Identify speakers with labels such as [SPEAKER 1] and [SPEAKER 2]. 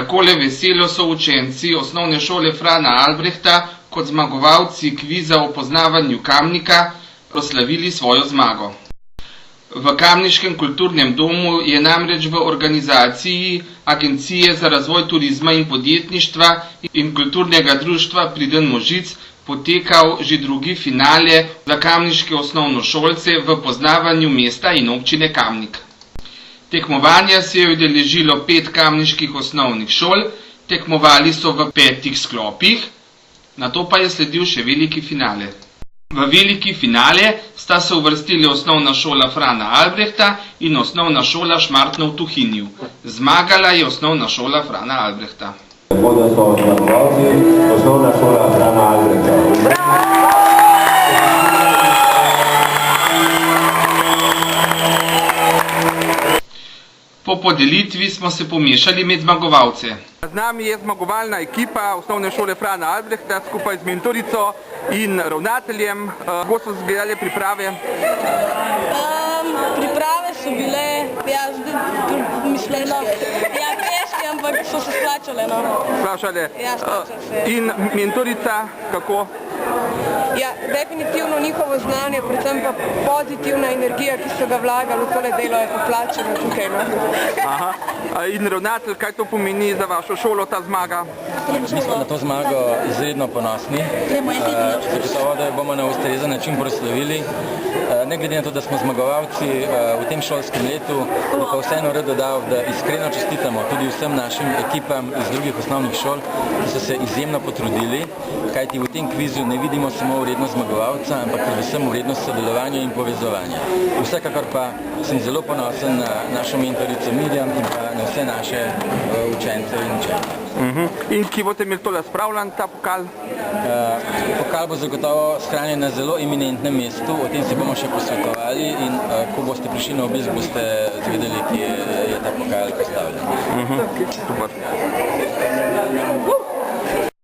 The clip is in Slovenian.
[SPEAKER 1] Takole veselo so učenci osnovne šole Frana Albrehta kot zmagovalci kviza o poznavanju Kamnika proslavili svojo zmago. V Kamniškem kulturnem domu je namreč v organizaciji Agencije za razvoj turizma in podjetništva in kulturnega društva Priden Možic potekal že drugi finale za kamniške osnovnošolce v poznavanju mesta in občine Kamnik. Tekmovanja se je udeležilo 5 kamniških osnovnih šol, tekmovali so v 5 sklopih, nato pa je sledil še veliki finale. V veliki finale sta se uvrstili osnovna šola Frana Albrehta in osnovna šola Šmartno v Tuhinju. Zmagala je osnovna šola Frana Albrehta.
[SPEAKER 2] Osnovna šola Frana Albrehta.
[SPEAKER 1] Po podelitvi smo se pomešali med zmagovalce.
[SPEAKER 3] Z nami je zmagovalna ekipa osnovne šole Frana Albrehta skupaj z mentorico in ravnateljem. Kako so izgledale priprave?
[SPEAKER 4] Priprave so bile, težke, ampak so se splačale.
[SPEAKER 3] Splačale?
[SPEAKER 4] Ja, splačale se.
[SPEAKER 3] In mentorica, kako?
[SPEAKER 4] Ja, definitivno njihovo znanje, predvsem pa pozitivna energija, ki so ga vlagali v tole delo, je poplačeno tukaj.
[SPEAKER 3] Aha. In ravnatelj, kaj to pomeni za vašo šolo, ta zmaga?
[SPEAKER 5] Mi smo na to zmago izredno ponosni. Zagotovo, da jo bomo na ustrezen način proslavili. Ne glede na to, da smo zmagovalci v tem šolskem letu, bi pa vseeno rad dodal, da iskreno čestitamo tudi vsem našim ekipam iz drugih osnovnih šol, ki so se izjemno potrudili, kajti v tem kvizu ne vidimo samo vrednost zmagovalca, ampak predvsem vrednost sodelovanja in povezovanja. Vsekakor pa sem zelo ponosen na našo mentorico Mirjam in pa na vse naše učence in učence.
[SPEAKER 3] In ki boste imeli tole spravljan, ta pokal?
[SPEAKER 5] Pokal bo zagotovo shranjen na zelo eminentnem mestu, o tem se bomo še posvetovali in ko boste prišli na obisk, boste zvedeli, kje je ta pokal postavljen.
[SPEAKER 3] Super.